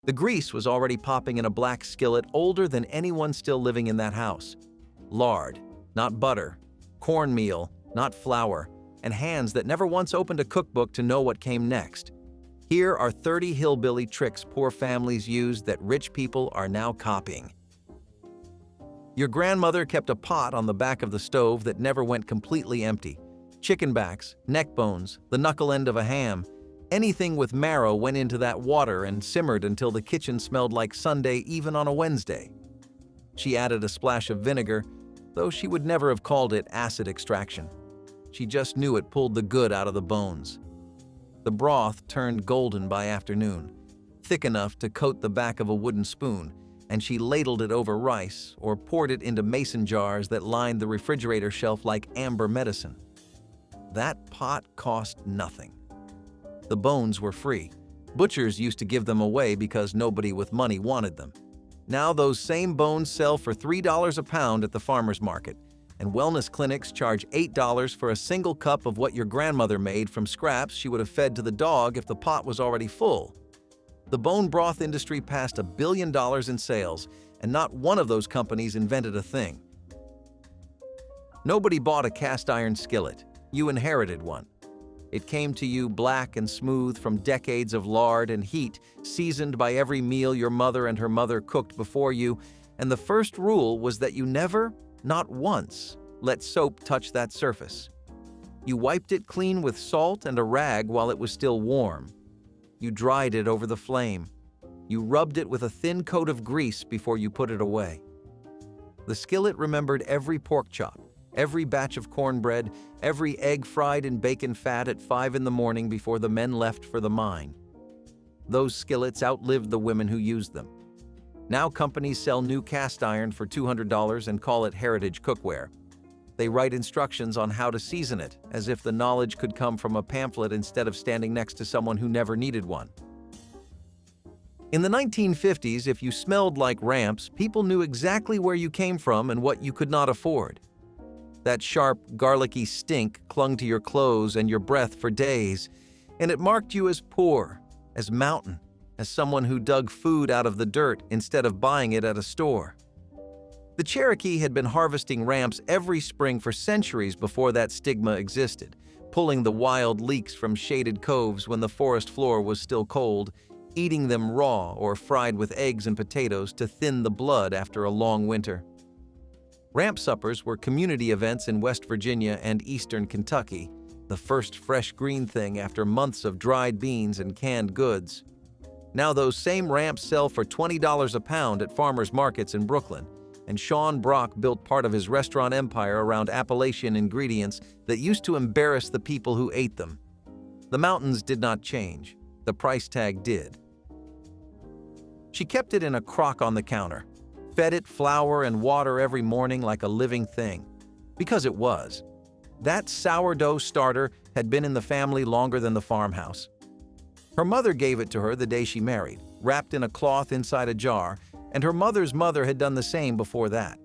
The grease was already popping in a black skillet older than anyone still living in that house. Lard, not butter, cornmeal, not flour, and hands that never once opened a cookbook to know what came next. Here are 30 hillbilly tricks poor families used that rich people are now copying. Your grandmother kept a pot on the back of the stove that never went completely empty. Chicken backs, neck bones, the knuckle end of a ham, anything with marrow went into that water and simmered until the kitchen smelled like Sunday even on a Wednesday. She added a splash of vinegar, though she would never have called it acid extraction. She just knew it pulled the good out of the bones. The broth turned golden by afternoon, thick enough to coat the back of a wooden spoon, and she ladled it over rice or poured it into mason jars that lined the refrigerator shelf like amber medicine. That pot cost nothing. The bones were free. Butchers used to give them away because nobody with money wanted them. Now those same bones sell for $3 a pound at the farmer's market, and wellness clinics charge $8 for a single cup of what your grandmother made from scraps she would have fed to the dog if the pot was already full. The bone broth industry passed $1 billion in sales, and not one of those companies invented a thing. Nobody bought a cast iron skillet. You inherited one. It came to you black and smooth from decades of lard and heat, seasoned by every meal your mother and her mother cooked before you, and the first rule was that you never, not once, let soap touch that surface. You wiped it clean with salt and a rag while it was still warm. You dried it over the flame. You rubbed it with a thin coat of grease before you put it away. The skillet remembered every pork chop, every batch of cornbread, every egg fried in bacon fat at 5 in the morning before the men left for the mine. Those skillets outlived the women who used them. Now companies sell new cast iron for $200 and call it heritage cookware. They write instructions on how to season it, as if the knowledge could come from a pamphlet instead of standing next to someone who never needed one. In the 1950s, if you smelled like ramps, people knew exactly where you came from and what you could not afford. That sharp, garlicky stink clung to your clothes and your breath for days, and it marked you as poor, as mountain, as someone who dug food out of the dirt instead of buying it at a store. The Cherokee had been harvesting ramps every spring for centuries before that stigma existed, pulling the wild leeks from shaded coves when the forest floor was still cold, eating them raw or fried with eggs and potatoes to thin the blood after a long winter. Ramp suppers were community events in West Virginia and eastern Kentucky, the first fresh green thing after months of dried beans and canned goods. Now those same ramps sell for $20 a pound at farmers markets in Brooklyn, and Sean Brock built part of his restaurant empire around Appalachian ingredients that used to embarrass the people who ate them. The mountains did not change. The price tag did. She kept it in a crock on the counter, fed it flour and water every morning like a living thing. Because it was. That sourdough starter had been in the family longer than the farmhouse. Her mother gave it to her the day she married, wrapped in a cloth inside a jar, and her mother's mother had done the same before that.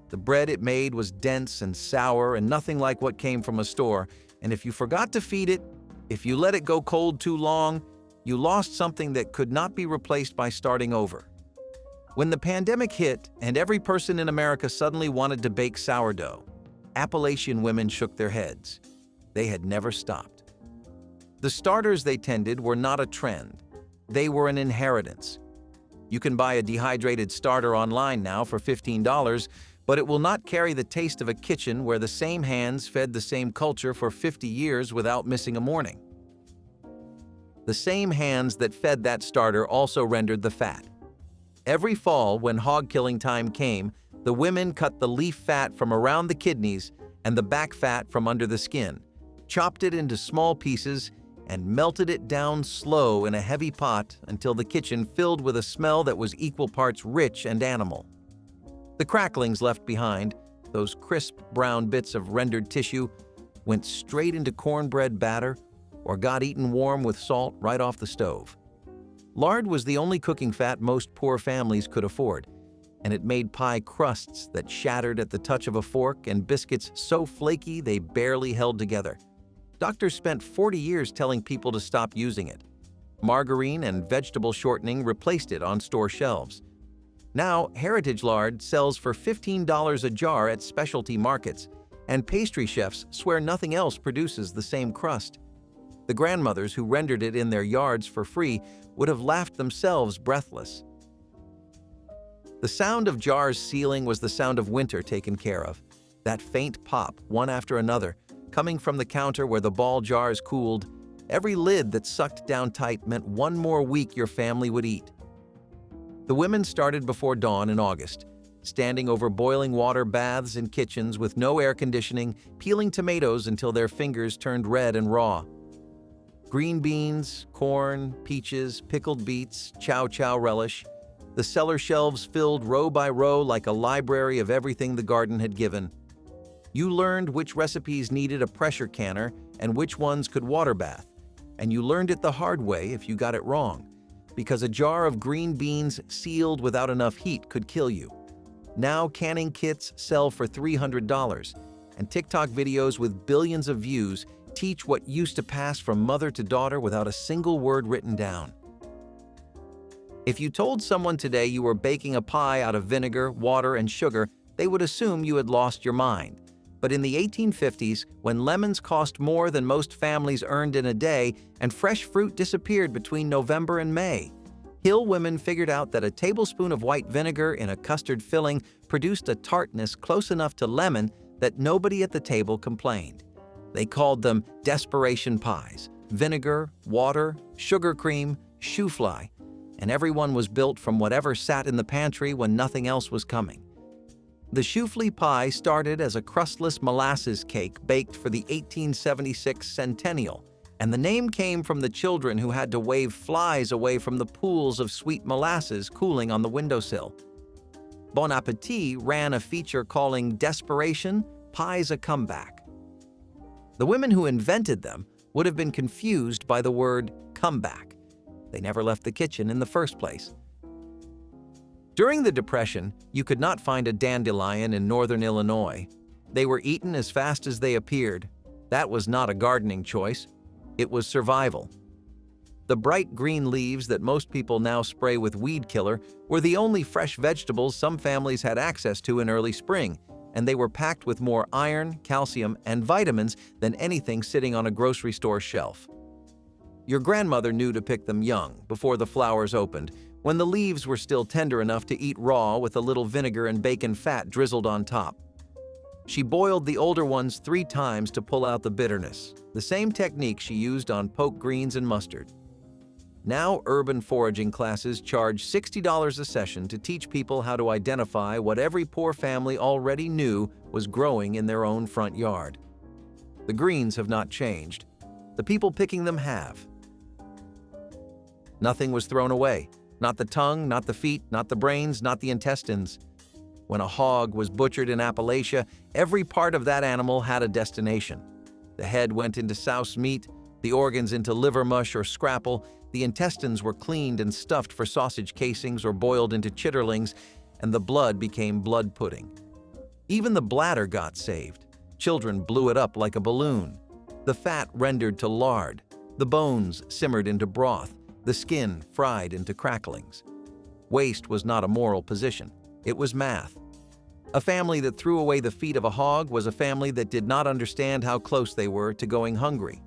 The bread it made was dense and sour and nothing like what came from a store, and if you forgot to feed it, if you let it go cold too long, you lost something that could not be replaced by starting over. When the pandemic hit and every person in America suddenly wanted to bake sourdough, Appalachian women shook their heads. They had never stopped. The starters they tended were not a trend. They were an inheritance. You can buy a dehydrated starter online now for $15, but it will not carry the taste of a kitchen where the same hands fed the same culture for 50 years without missing a morning. The same hands that fed that starter also rendered the fat. Every fall, when hog killing time came, the women cut the leaf fat from around the kidneys and the back fat from under the skin, chopped it into small pieces, and melted it down slow in a heavy pot until the kitchen filled with a smell that was equal parts rich and animal. The cracklings left behind, those crisp brown bits of rendered tissue, went straight into cornbread batter or got eaten warm with salt right off the stove. Lard was the only cooking fat most poor families could afford, and it made pie crusts that shattered at the touch of a fork and biscuits so flaky they barely held together. Doctors spent 40 years telling people to stop using it. Margarine and vegetable shortening replaced it on store shelves. Now, heritage lard sells for $15 a jar at specialty markets, and pastry chefs swear nothing else produces the same crust. The grandmothers who rendered it in their yards for free would have laughed themselves breathless. The sound of jars sealing was the sound of winter taken care of. That faint pop, one after another, coming from the counter where the ball jars cooled. Every lid that sucked down tight meant one more week your family would eat. The women started before dawn in August, standing over boiling water baths in kitchens with no air conditioning, peeling tomatoes until their fingers turned red and raw. Green beans, corn, peaches, pickled beets, chow relish. The cellar shelves filled row by row like a library of everything the garden had given. You learned which recipes needed a pressure canner and which ones could water bath. And you learned it the hard way if you got it wrong, because a jar of green beans sealed without enough heat could kill you. Now canning kits sell for $300, and TikTok videos with billions of views teach what used to pass from mother to daughter without a single word written down. If you told someone today you were baking a pie out of vinegar, water, and sugar, they would assume you had lost your mind. But in the 1850s, when lemons cost more than most families earned in a day and fresh fruit disappeared between November and May, Hill women figured out that a tablespoon of white vinegar in a custard filling produced a tartness close enough to lemon that nobody at the table complained. They called them Desperation pies: vinegar, water, sugar cream, shoe fly, and everyone was built from whatever sat in the pantry when nothing else was coming. The shoofly pie started as a crustless molasses cake baked for the 1876 centennial, and the name came from the children who had to wave flies away from the pools of sweet molasses cooling on the windowsill. Bon Appetit ran a feature calling Desperation, Pies a Comeback. The women who invented them would have been confused by the word comeback. They never left the kitchen in the first place. During the Depression, you could not find a dandelion in northern Illinois. They were eaten as fast as they appeared. That was not a gardening choice. It was survival. The bright green leaves that most people now spray with weed killer were the only fresh vegetables some families had access to in early spring, and they were packed with more iron, calcium, and vitamins than anything sitting on a grocery store shelf. Your grandmother knew to pick them young, before the flowers opened, when the leaves were still tender enough to eat raw with a little vinegar and bacon fat drizzled on top. She boiled the older ones 3 times to pull out the bitterness, the same technique she used on poke greens and mustard. Now urban foraging classes charge $60 a session to teach people how to identify what every poor family already knew was growing in their own front yard. The greens have not changed. The people picking them have. Nothing was thrown away. Not the tongue, not the feet, not the brains, not the intestines. When a hog was butchered in Appalachia, every part of that animal had a destination. The head went into souse meat, the organs into liver mush or scrapple, the intestines were cleaned and stuffed for sausage casings or boiled into chitterlings, and the blood became blood pudding. Even the bladder got saved. Children blew it up like a balloon. The fat rendered to lard, the bones simmered into broth, the skin fried into cracklings. Waste was not a moral position. It was math. A family that threw away the feet of a hog was a family that did not understand how close they were to going hungry.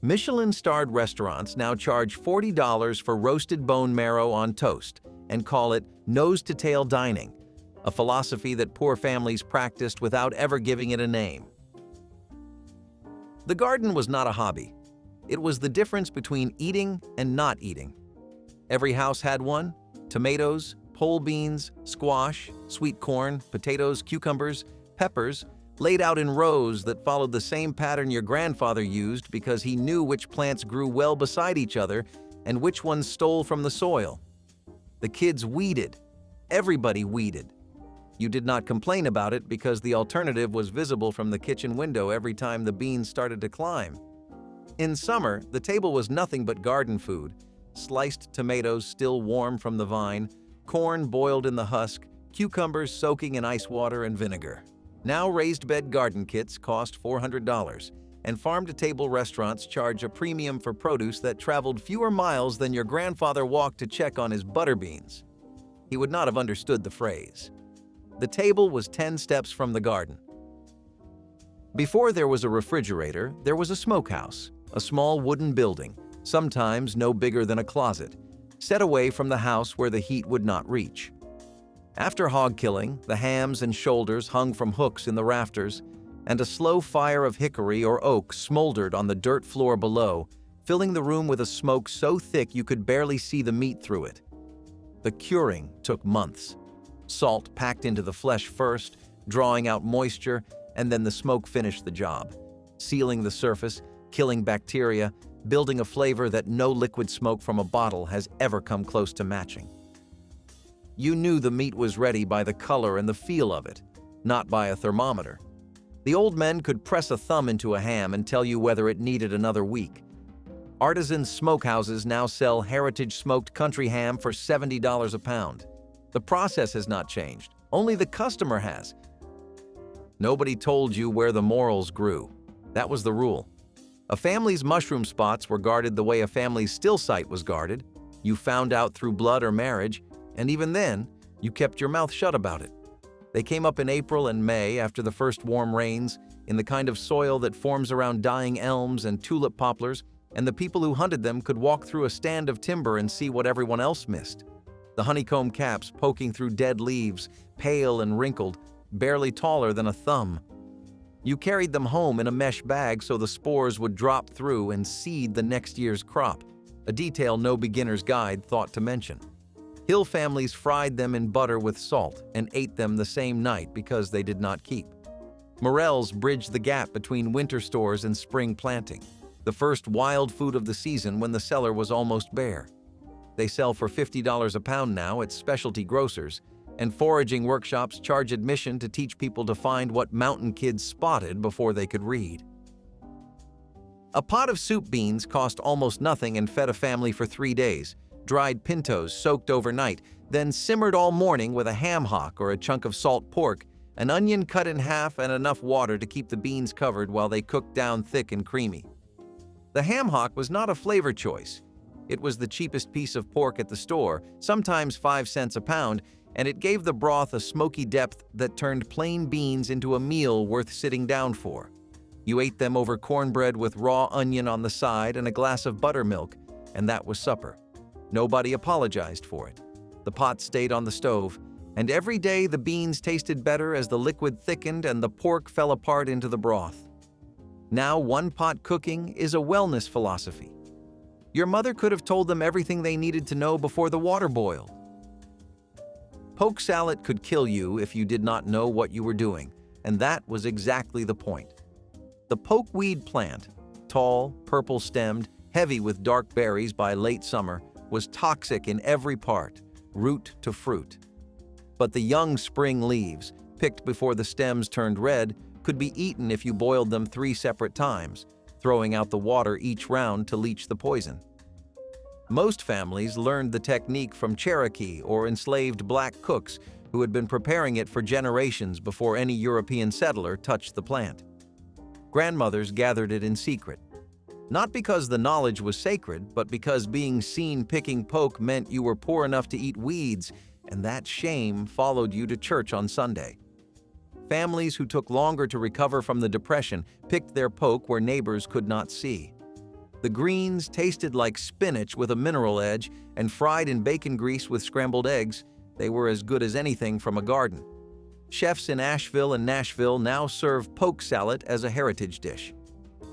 Michelin-starred restaurants now charge $40 for roasted bone marrow on toast and call it nose-to-tail dining, a philosophy that poor families practiced without ever giving it a name. The garden was not a hobby. It was the difference between eating and not eating. Every house had one: tomatoes, pole beans, squash, sweet corn, potatoes, cucumbers, peppers, laid out in rows that followed the same pattern your grandfather used because he knew which plants grew well beside each other and which ones stole from the soil. The kids weeded. Everybody weeded. You did not complain about it because the alternative was visible from the kitchen window every time the beans started to climb. In summer, the table was nothing but garden food: sliced tomatoes still warm from the vine, corn boiled in the husk, cucumbers soaking in ice water and vinegar. Now raised bed garden kits cost $400, and farm-to-table restaurants charge a premium for produce that traveled fewer miles than your grandfather walked to check on his butter beans. He would not have understood the phrase. The table was 10 steps from the garden. Before there was a refrigerator, there was a smokehouse, a small wooden building, sometimes no bigger than a closet, set away from the house where the heat would not reach. After hog killing, the hams and shoulders hung from hooks in the rafters, and a slow fire of hickory or oak smoldered on the dirt floor below, filling the room with a smoke so thick you could barely see the meat through it. The curing took months. Salt packed into the flesh first, drawing out moisture, and then the smoke finished the job, sealing the surface, killing bacteria, building a flavor that no liquid smoke from a bottle has ever come close to matching. You knew the meat was ready by the color and the feel of it, not by a thermometer. The old men could press a thumb into a ham and tell you whether it needed another week. Artisan smokehouses now sell heritage smoked country ham for $70 a pound. The process has not changed, only the customer has. Nobody told you where the morels grew. That was the rule. A family's mushroom spots were guarded the way a family's still site was guarded. You found out through blood or marriage, and even then, you kept your mouth shut about it. They came up in April and May after the first warm rains, in the kind of soil that forms around dying elms and tulip poplars, and the people who hunted them could walk through a stand of timber and see what everyone else missed. The honeycomb caps poking through dead leaves, pale and wrinkled, barely taller than a thumb. You carried them home in a mesh bag so the spores would drop through and seed the next year's crop, a detail no beginner's guide thought to mention. Hill families fried them in butter with salt and ate them the same night because they did not keep. Morels bridged the gap between winter stores and spring planting, the first wild food of the season when the cellar was almost bare. They sell for $50 a pound now at specialty grocers, and foraging workshops charge admission to teach people to find what mountain kids spotted before they could read. A pot of soup beans cost almost nothing and fed a family for 3 days, dried pintos soaked overnight, then simmered all morning with a ham hock or a chunk of salt pork, an onion cut in half, and enough water to keep the beans covered while they cooked down thick and creamy. The ham hock was not a flavor choice. It was the cheapest piece of pork at the store, sometimes 5 cents a pound, and it gave the broth a smoky depth that turned plain beans into a meal worth sitting down for. You ate them over cornbread with raw onion on the side and a glass of buttermilk, and that was supper. Nobody apologized for it. The pot stayed on the stove, and every day the beans tasted better as the liquid thickened and the pork fell apart into the broth. Now one-pot cooking is a wellness philosophy. Your mother could have told them everything they needed to know before the water boiled. Poke salad could kill you if you did not know what you were doing, and that was exactly the point. The pokeweed plant, tall, purple-stemmed, heavy with dark berries by late summer, was toxic in every part, root to fruit. But the young spring leaves, picked before the stems turned red, could be eaten if you boiled them 3 separate times, throwing out the water each round to leach the poison. Most families learned the technique from Cherokee or enslaved black cooks who had been preparing it for generations before any European settler touched the plant. Grandmothers gathered it in secret, not because the knowledge was sacred, but because being seen picking poke meant you were poor enough to eat weeds, and that shame followed you to church on Sunday. Families who took longer to recover from the Depression picked their poke where neighbors could not see. The greens tasted like spinach with a mineral edge, and fried in bacon grease with scrambled eggs, they were as good as anything from a garden. Chefs in Asheville and Nashville now serve poke salad as a heritage dish.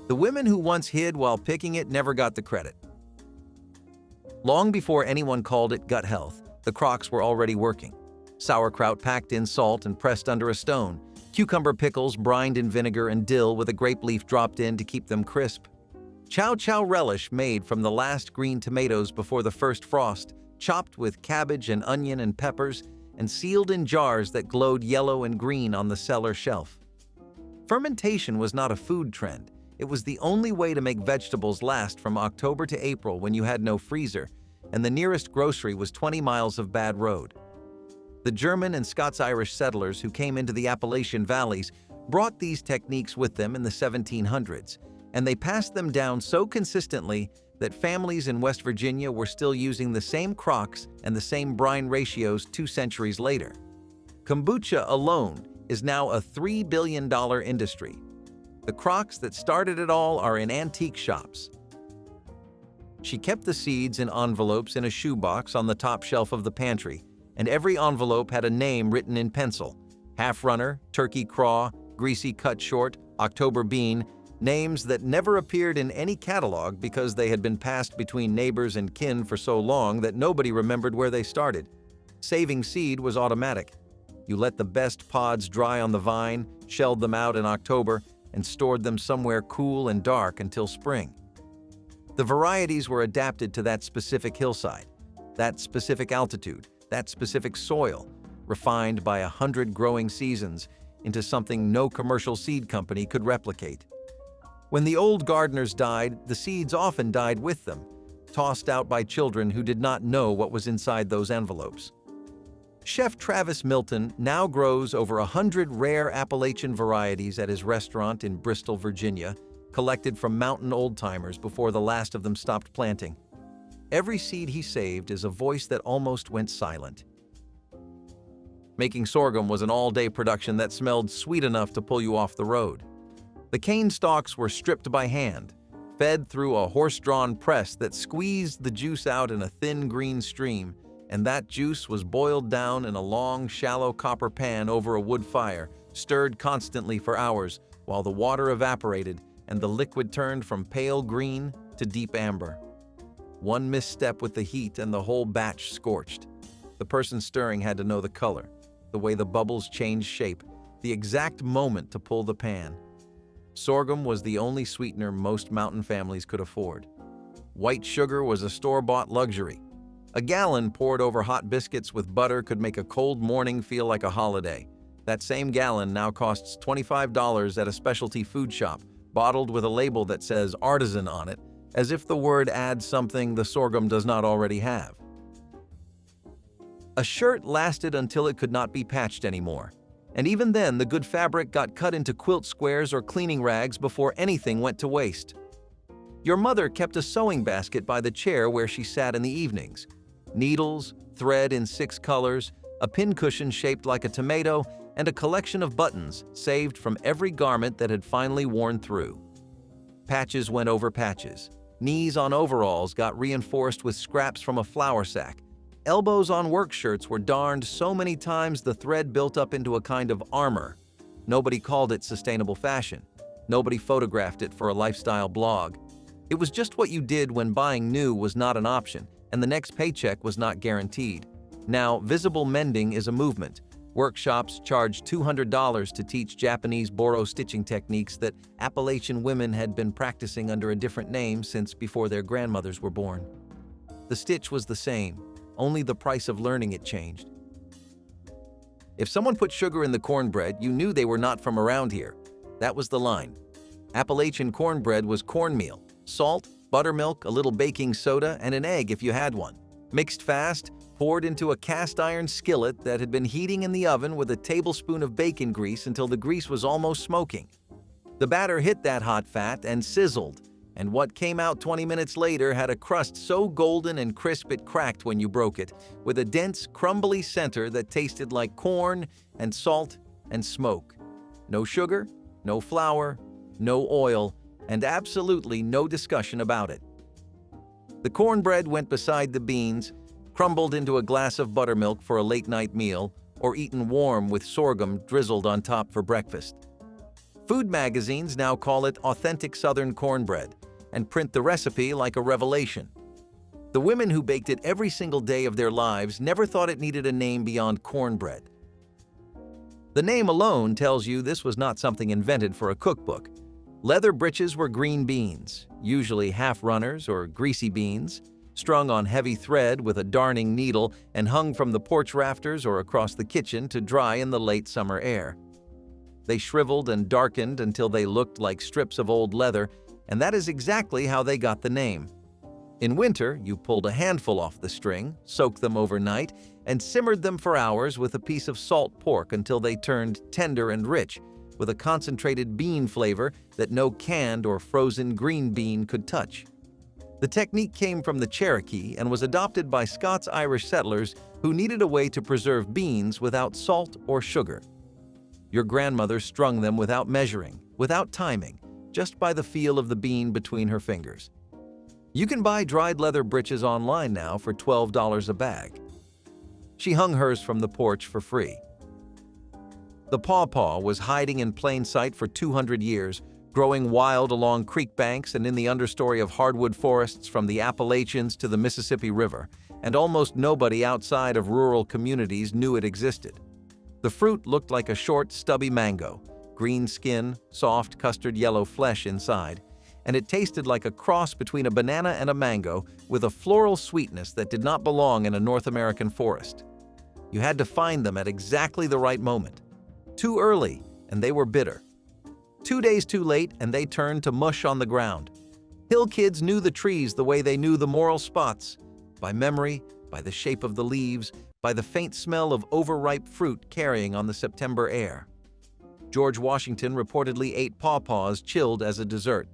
The women who once hid while picking it never got the credit. Long before anyone called it gut health, the crocks were already working. Sauerkraut packed in salt and pressed under a stone, cucumber pickles brined in vinegar and dill with a grape leaf dropped in to keep them crisp. Chow chow relish made from the last green tomatoes before the first frost, chopped with cabbage and onion and peppers, and sealed in jars that glowed yellow and green on the cellar shelf. Fermentation was not a food trend. It was the only way to make vegetables last from October to April when you had no freezer, and the nearest grocery was 20 miles of bad road. The German and Scots-Irish settlers who came into the Appalachian valleys brought these techniques with them in the 1700s, and they passed them down so consistently that families in West Virginia were still using the same crocks and the same brine ratios 2 centuries later. Kombucha alone is now a $3 billion industry. The crocks that started it all are in antique shops. She kept the seeds in envelopes in a shoebox on the top shelf of the pantry, and every envelope had a name written in pencil: Half Runner, Turkey Craw, Greasy Cut Short, October Bean, names that never appeared in any catalog because they had been passed between neighbors and kin for so long that nobody remembered where they started. Saving seed was automatic. You let the best pods dry on the vine, shelled them out in October, and stored them somewhere cool and dark until spring. The varieties were adapted to that specific hillside, that specific altitude, that specific soil, refined by 100 growing seasons into something no commercial seed company could replicate. When the old gardeners died, the seeds often died with them, tossed out by children who did not know what was inside those envelopes. Chef Travis Milton now grows over 100 rare Appalachian varieties at his restaurant in Bristol, Virginia, collected from mountain old-timers before the last of them stopped planting. Every seed he saved is a voice that almost went silent. Making sorghum was an all-day production that smelled sweet enough to pull you off the road. The cane stalks were stripped by hand, fed through a horse-drawn press that squeezed the juice out in a thin green stream, and that juice was boiled down in a long, shallow copper pan over a wood fire, stirred constantly for hours while the water evaporated and the liquid turned from pale green to deep amber. One misstep with the heat and the whole batch scorched. The person stirring had to know the color, the way the bubbles changed shape, the exact moment to pull the pan. Sorghum was the only sweetener most mountain families could afford. White sugar was a store-bought luxury. A gallon poured over hot biscuits with butter could make a cold morning feel like a holiday. That same gallon now costs $25 at a specialty food shop, bottled with a label that says artisan on it, as if the word adds something the sorghum does not already have. A shirt lasted until it could not be patched anymore. And even then, the good fabric got cut into quilt squares or cleaning rags before anything went to waste. Your mother kept a sewing basket by the chair where she sat in the evenings. Needles, thread in 6 colors, a pincushion shaped like a tomato, and a collection of buttons saved from every garment that had finally worn through. Patches went over patches. Knees on overalls got reinforced with scraps from a flour sack. Elbows on work shirts were darned so many times the thread built up into a kind of armor. Nobody called it sustainable fashion. Nobody photographed it for a lifestyle blog. It was just what you did when buying new was not an option, and the next paycheck was not guaranteed. Now, visible mending is a movement. Workshops charge $200 to teach Japanese boro stitching techniques that Appalachian women had been practicing under a different name since before their grandmothers were born. The stitch was the same, only the price of learning it changed. If someone put sugar in the cornbread, you knew they were not from around here. That was the line. Appalachian cornbread was cornmeal, salt, buttermilk, a little baking soda, and an egg if you had one. Mixed fast, poured into a cast-iron skillet that had been heating in the oven with a tablespoon of bacon grease until the grease was almost smoking. The batter hit that hot fat and sizzled, and what came out 20 minutes later had a crust so golden and crisp it cracked when you broke it, with a dense, crumbly center that tasted like corn and salt and smoke. No sugar, no flour, no oil, and absolutely no discussion about it. The cornbread went beside the beans, crumbled into a glass of buttermilk for a late-night meal, or eaten warm with sorghum drizzled on top for breakfast. Food magazines now call it authentic Southern cornbread and print the recipe like a revelation. The women who baked it every single day of their lives never thought it needed a name beyond cornbread. The name alone tells you this was not something invented for a cookbook. Leather britches were green beans, usually half-runners or greasy beans, strung on heavy thread with a darning needle and hung from the porch rafters or across the kitchen to dry in the late summer air. They shriveled and darkened until they looked like strips of old leather, and that is exactly how they got the name. In winter, you pulled a handful off the string, soaked them overnight, and simmered them for hours with a piece of salt pork until they turned tender and rich, with a concentrated bean flavor that no canned or frozen green bean could touch. The technique came from the Cherokee and was adopted by Scots-Irish settlers who needed a way to preserve beans without salt or sugar. Your grandmother strung them without measuring, without timing, just by the feel of the bean between her fingers. You can buy dried leather britches online now for $12 a bag. She hung hers from the porch for free. The pawpaw was hiding in plain sight for 200 years, growing wild along creek banks and in the understory of hardwood forests from the Appalachians to the Mississippi River, and almost nobody outside of rural communities knew it existed. The fruit looked like a short, stubby mango, green skin, soft custard yellow flesh inside, and it tasted like a cross between a banana and a mango with a floral sweetness that did not belong in a North American forest. You had to find them at exactly the right moment. Too early, and they were bitter. 2 days too late, and they turned to mush on the ground. Hill kids knew the trees the way they knew the moral spots, by memory, by the shape of the leaves, by the faint smell of overripe fruit carrying on the September air. George Washington reportedly ate pawpaws chilled as a dessert.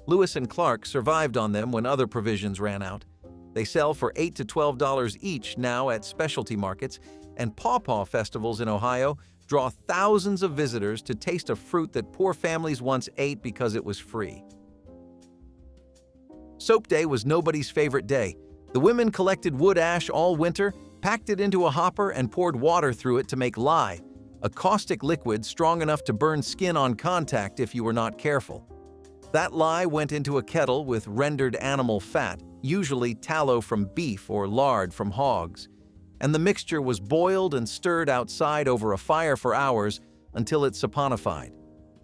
Lewis and Clark survived on them when other provisions ran out. They sell for $8 to $12 each now at specialty markets, and pawpaw festivals in Ohio draw thousands of visitors to taste a fruit that poor families once ate because it was free. Soap Day was nobody's favorite day. The women collected wood ash all winter, packed it into a hopper, and poured water through it to make lye, a caustic liquid strong enough to burn skin on contact if you were not careful. That lye went into a kettle with rendered animal fat, usually tallow from beef or lard from hogs, and the mixture was boiled and stirred outside over a fire for hours until it saponified,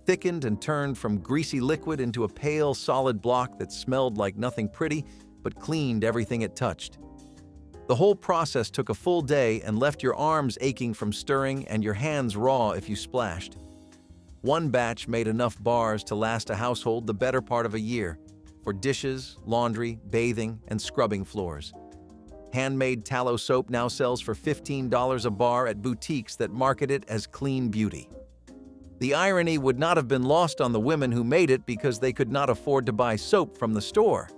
thickened and turned from greasy liquid into a pale, solid block that smelled like nothing pretty but cleaned everything it touched. The whole process took a full day and left your arms aching from stirring and your hands raw if you splashed. One batch made enough bars to last a household the better part of a year, for dishes, laundry, bathing, and scrubbing floors. Handmade tallow soap now sells for $15 a bar at boutiques that market it as clean beauty. The irony would not have been lost on the women who made it because they could not afford to buy soap from the store.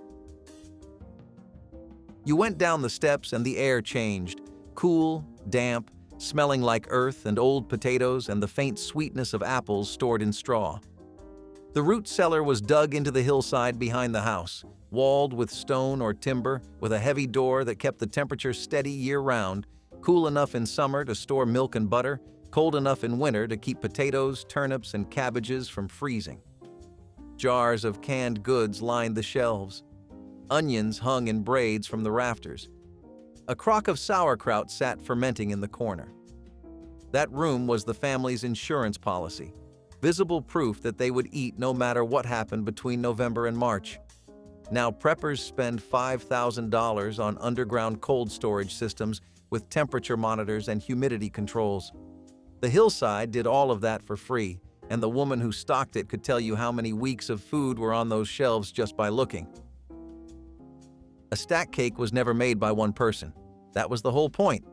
You went down the steps and the air changed, cool, damp, smelling like earth and old potatoes and the faint sweetness of apples stored in straw. The root cellar was dug into the hillside behind the house, walled with stone or timber, with a heavy door that kept the temperature steady year-round, cool enough in summer to store milk and butter, cold enough in winter to keep potatoes, turnips, and cabbages from freezing. Jars of canned goods lined the shelves. Onions hung in braids from the rafters. A crock of sauerkraut sat fermenting in the corner. That room was the family's insurance policy, visible proof that they would eat no matter what happened between November and March. Now preppers spend $5,000 on underground cold storage systems with temperature monitors and humidity controls. The hillside did all of that for free, and the woman who stocked it could tell you how many weeks of food were on those shelves just by looking. A stack cake was never made by one person. That was the whole point.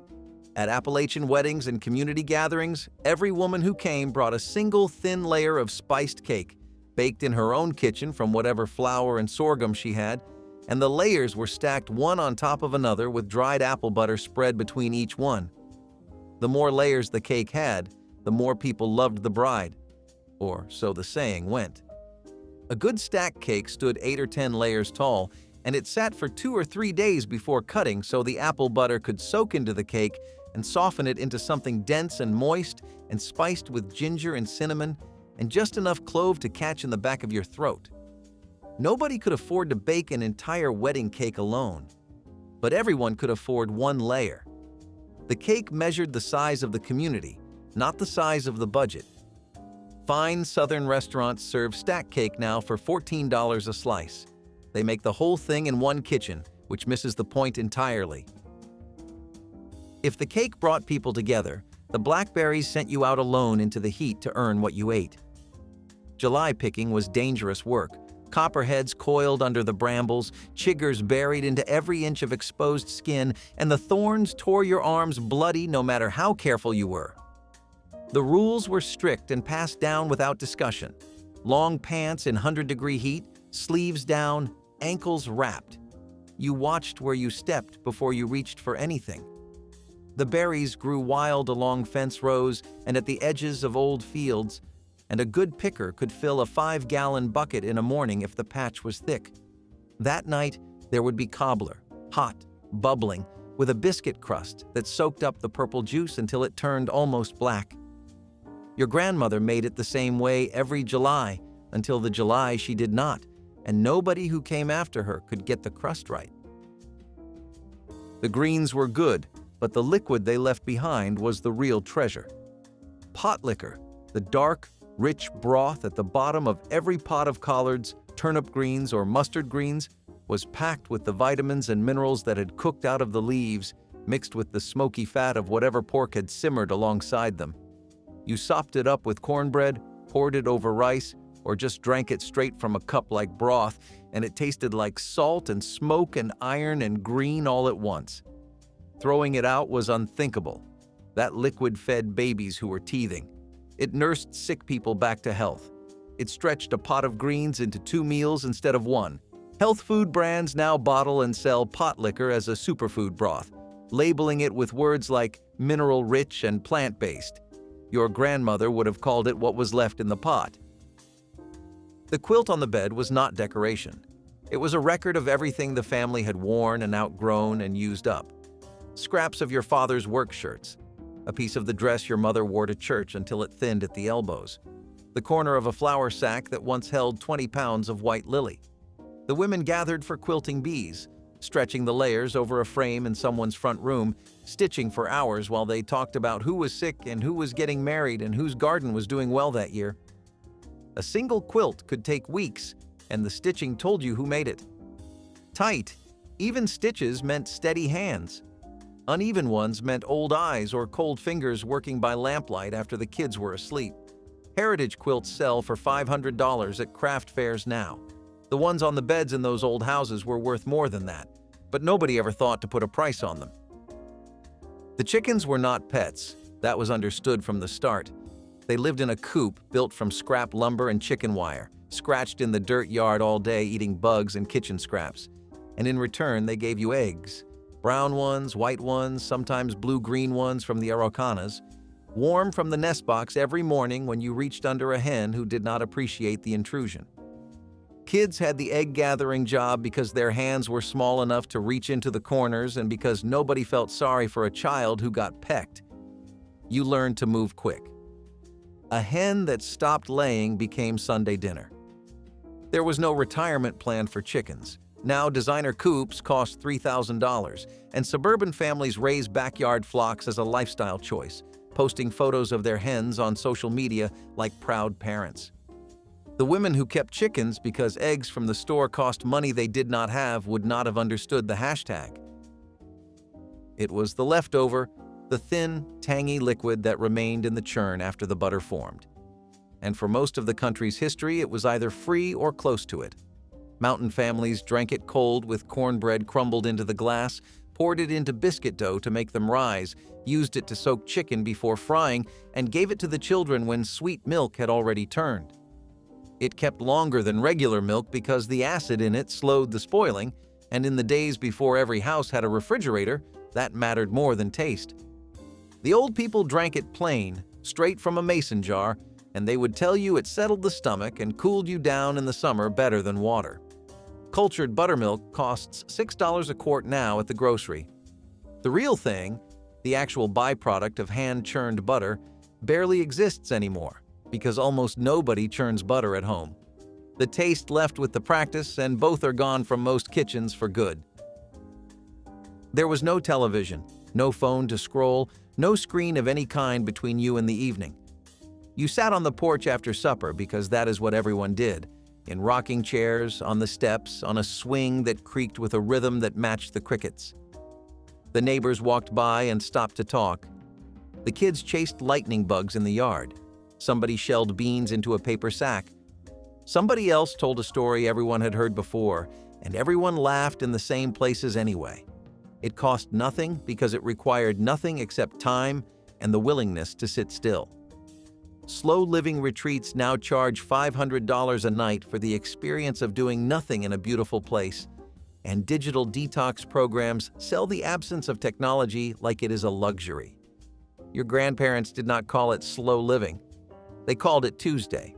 At Appalachian weddings and community gatherings, every woman who came brought a single thin layer of spiced cake, baked in her own kitchen from whatever flour and sorghum she had, and the layers were stacked one on top of another with dried apple butter spread between each one. The more layers the cake had, the more people loved the bride, or so the saying went. A good stack cake stood 8 or 10 layers tall, and it sat for 2 or 3 days before cutting so the apple butter could soak into the cake and soften it into something dense and moist and spiced with ginger and cinnamon and just enough clove to catch in the back of your throat. Nobody could afford to bake an entire wedding cake alone, but everyone could afford one layer. The cake measured the size of the community, not the size of the budget. Fine Southern restaurants serve stack cake now for $14 a slice. They make the whole thing in one kitchen, which misses the point entirely. If the cake brought people together, the blackberries sent you out alone into the heat to earn what you ate. July picking was dangerous work. Copperheads coiled under the brambles, chiggers buried into every inch of exposed skin, and the thorns tore your arms bloody no matter how careful you were. The rules were strict and passed down without discussion. Long pants in 100-degree heat, sleeves down, ankles wrapped. You watched where you stepped before you reached for anything. The berries grew wild along fence rows and at the edges of old fields, and a good picker could fill a 5-gallon bucket in a morning if the patch was thick. That night, there would be cobbler, hot, bubbling, with a biscuit crust that soaked up the purple juice until it turned almost black. Your grandmother made it the same way every July until the July she did not, and nobody who came after her could get the crust right. The greens were good, but the liquid they left behind was the real treasure. Pot liquor, the dark, rich broth at the bottom of every pot of collards, turnip greens, or mustard greens, was packed with the vitamins and minerals that had cooked out of the leaves, mixed with the smoky fat of whatever pork had simmered alongside them. You sopped it up with cornbread, poured it over rice, or just drank it straight from a cup like broth, and it tasted like salt and smoke and iron and green all at once. Throwing it out was unthinkable. That liquid fed babies who were teething. It nursed sick people back to health. It stretched a pot of greens into 2 meals instead of 1. Health food brands now bottle and sell pot liquor as a superfood broth, labeling it with words like mineral-rich and plant-based. Your grandmother would have called it what was left in the pot. The quilt on the bed was not decoration. It was a record of everything the family had worn and outgrown and used up. Scraps of your father's work shirts, a piece of the dress your mother wore to church until it thinned at the elbows, the corner of a flour sack that once held 20 pounds of white lily. The women gathered for quilting bees, stretching the layers over a frame in someone's front room, stitching for hours while they talked about who was sick and who was getting married and whose garden was doing well that year. A single quilt could take weeks, and the stitching told you who made it. Tight, even stitches meant steady hands. Uneven ones meant old eyes or cold fingers working by lamplight after the kids were asleep. Heritage quilts sell for $500 at craft fairs now. The ones on the beds in those old houses were worth more than that, but nobody ever thought to put a price on them. The chickens were not pets. That was understood from the start. They lived in a coop built from scrap lumber and chicken wire, scratched in the dirt yard all day eating bugs and kitchen scraps. And in return, they gave you eggs. Brown ones, white ones, sometimes blue-green ones from the Araucanas, warm from the nest box every morning when you reached under a hen who did not appreciate the intrusion. Kids had the egg-gathering job because their hands were small enough to reach into the corners and because nobody felt sorry for a child who got pecked. You learned to move quick. A hen that stopped laying became Sunday dinner. There was no retirement plan for chickens. Now designer coops cost $3,000, and suburban families raise backyard flocks as a lifestyle choice, posting photos of their hens on social media like proud parents. The women who kept chickens because eggs from the store cost money they did not have would not have understood the hashtag. It was the leftover, the thin, tangy liquid that remained in the churn after the butter formed. And for most of the country's history, it was either free or close to it. Mountain families drank it cold with cornbread crumbled into the glass, poured it into biscuit dough to make them rise, used it to soak chicken before frying, and gave it to the children when sweet milk had already turned. It kept longer than regular milk because the acid in it slowed the spoiling, and in the days before every house had a refrigerator, that mattered more than taste. The old people drank it plain, straight from a mason jar, and they would tell you it settled the stomach and cooled you down in the summer better than water. Cultured buttermilk costs $6 a quart now at the grocery. The real thing, the actual byproduct of hand-churned butter, barely exists anymore because almost nobody churns butter at home. The taste left with the practice, and both are gone from most kitchens for good. There was no television, no phone to scroll, no screen of any kind between you and the evening. You sat on the porch after supper because that is what everyone did, in rocking chairs, on the steps, on a swing that creaked with a rhythm that matched the crickets. The neighbors walked by and stopped to talk. The kids chased lightning bugs in the yard. Somebody shelled beans into a paper sack. Somebody else told a story everyone had heard before, and everyone laughed in the same places anyway. It cost nothing because it required nothing except time and the willingness to sit still. slow-living retreats now charge $500 a night for the experience of doing nothing in a beautiful place. And digital detox programs sell the absence of technology like it is a luxury. Your grandparents did not call it slow living. They called it Tuesday.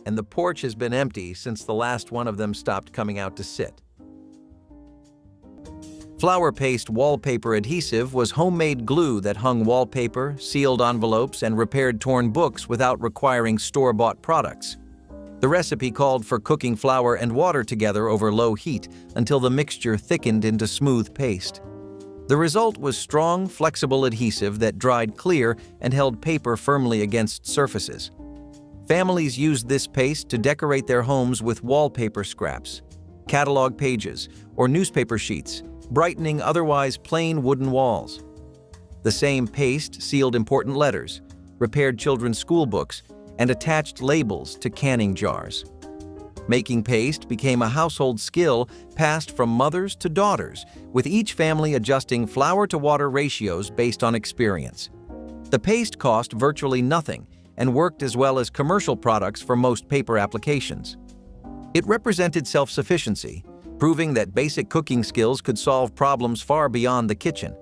And the porch has been empty since the last one of them stopped coming out to sit. Flour paste wallpaper adhesive was homemade glue that hung wallpaper, sealed envelopes, and repaired torn books without requiring store-bought products. The recipe called for cooking flour and water together over low heat until the mixture thickened into smooth paste. The result was strong, flexible adhesive that dried clear and held paper firmly against surfaces. Families used this paste to decorate their homes with wallpaper scraps, catalog pages, or newspaper sheets, brightening otherwise plain wooden walls. The same paste sealed important letters, repaired children's school books, and attached labels to canning jars. Making paste became a household skill passed from mothers to daughters, with each family adjusting flour-to-water ratios based on experience. The paste cost virtually nothing and worked as well as commercial products for most paper applications. It represented self-sufficiency, proving that basic cooking skills could solve problems far beyond the kitchen.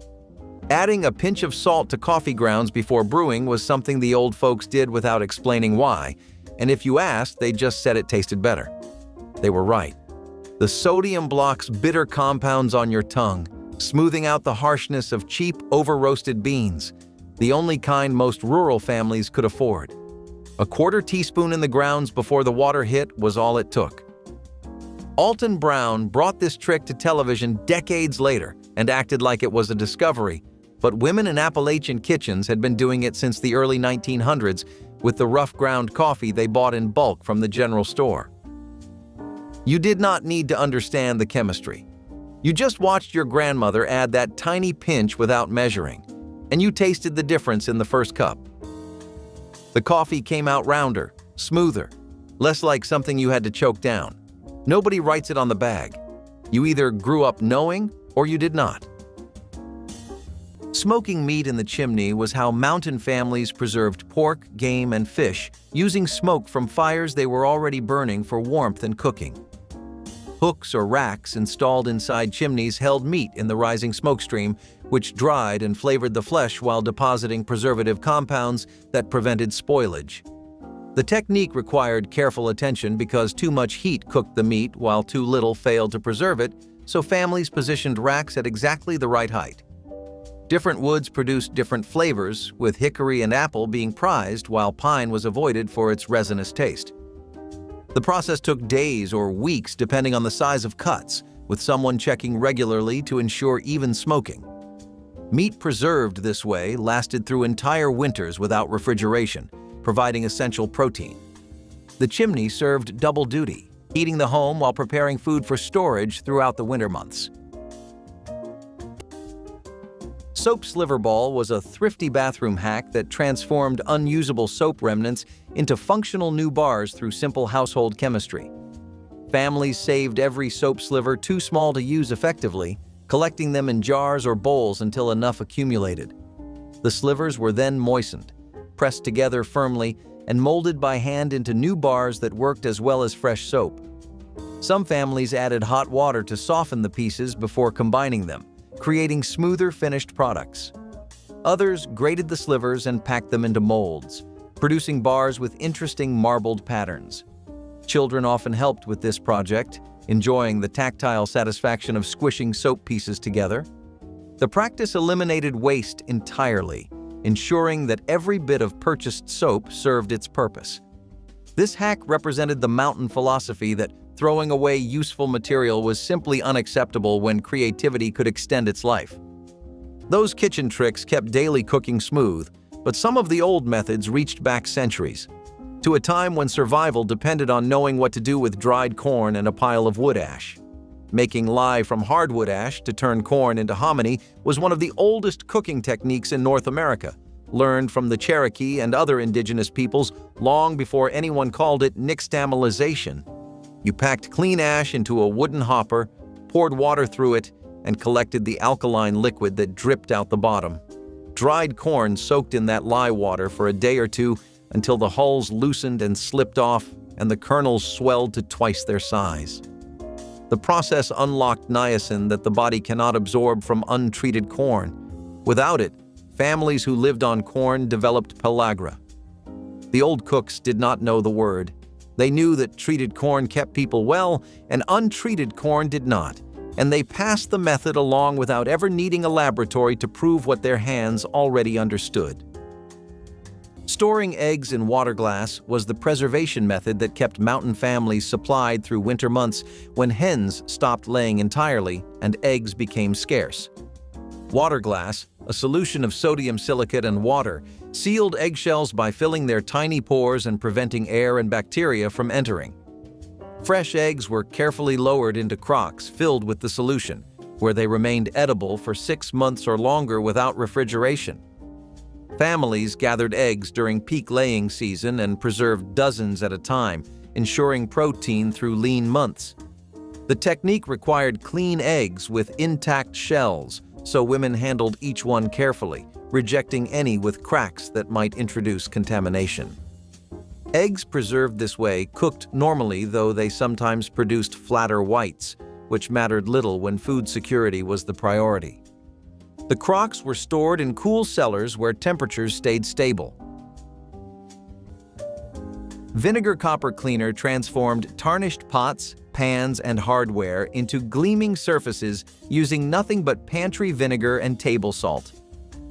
Adding a pinch of salt to coffee grounds before brewing was something the old folks did without explaining why, and if you asked, they just said it tasted better. They were right. The sodium blocks bitter compounds on your tongue, smoothing out the harshness of cheap, over-roasted beans, the only kind most rural families could afford. A quarter teaspoon in the grounds before the water hit was all it took. Alton Brown brought this trick to television decades later and acted like it was a discovery, but women in Appalachian kitchens had been doing it since the early 1900s with the rough ground coffee they bought in bulk from the general store. You did not need to understand the chemistry. You just watched your grandmother add that tiny pinch without measuring, and you tasted the difference in the first cup. The coffee came out rounder, smoother, less like something you had to choke down. Nobody writes it on the bag. You either grew up knowing or you did not. Smoking meat in the chimney was how mountain families preserved pork, game, and fish using smoke from fires they were already burning for warmth and cooking. Hooks or racks installed inside chimneys held meat in the rising smoke stream, which dried and flavored the flesh while depositing preservative compounds that prevented spoilage. The technique required careful attention because too much heat cooked the meat while too little failed to preserve it, so families positioned racks at exactly the right height. Different woods produced different flavors, with hickory and apple being prized while pine was avoided for its resinous taste. The process took days or weeks depending on the size of cuts, with someone checking regularly to ensure even smoking. Meat preserved this way lasted through entire winters without refrigeration, providing essential protein. The chimney served double duty, heating the home while preparing food for storage throughout the winter months. Soap sliver ball was a thrifty bathroom hack that transformed unusable soap remnants into functional new bars through simple household chemistry. Families saved every soap sliver too small to use effectively, collecting them in jars or bowls until enough accumulated. The slivers were then moistened, pressed together firmly, and molded by hand into new bars that worked as well as fresh soap. Some families added hot water to soften the pieces before combining them, creating smoother finished products. Others grated the slivers and packed them into molds, producing bars with interesting marbled patterns. Children often helped with this project, enjoying the tactile satisfaction of squishing soap pieces together. The practice eliminated waste entirely, ensuring that every bit of purchased soap served its purpose. This hack represented the mountain philosophy that throwing away useful material was simply unacceptable when creativity could extend its life. Those kitchen tricks kept daily cooking smooth, but some of the old methods reached back centuries, to a time when survival depended on knowing what to do with dried corn and a pile of wood ash. Making lye from hardwood ash to turn corn into hominy was one of the oldest cooking techniques in North America, learned from the Cherokee and other indigenous peoples long before anyone called it nixtamalization. You packed clean ash into a wooden hopper, poured water through it, and collected the alkaline liquid that dripped out the bottom. Dried corn soaked in that lye water for a day or two until the hulls loosened and slipped off and the kernels swelled to twice their size. The process unlocked niacin that the body cannot absorb from untreated corn. Without it, families who lived on corn developed pellagra. The old cooks did not know the word. They knew that treated corn kept people well and untreated corn did not, and they passed the method along without ever needing a laboratory to prove what their hands already understood. Storing eggs in water glass was the preservation method that kept mountain families supplied through winter months when hens stopped laying entirely and eggs became scarce. Water glass, a solution of sodium silicate and water, sealed eggshells by filling their tiny pores and preventing air and bacteria from entering. Fresh eggs were carefully lowered into crocks filled with the solution, where they remained edible for 6 months or longer without refrigeration. Families gathered eggs during peak laying season and preserved dozens at a time, ensuring protein through lean months. The technique required clean eggs with intact shells, so women handled each one carefully, rejecting any with cracks that might introduce contamination. Eggs preserved this way cooked normally, though they sometimes produced flatter whites, which mattered little when food security was the priority. The crocks were stored in cool cellars where temperatures stayed stable. Vinegar copper cleaner transformed tarnished pots, pans, and hardware into gleaming surfaces using nothing but pantry vinegar and table salt.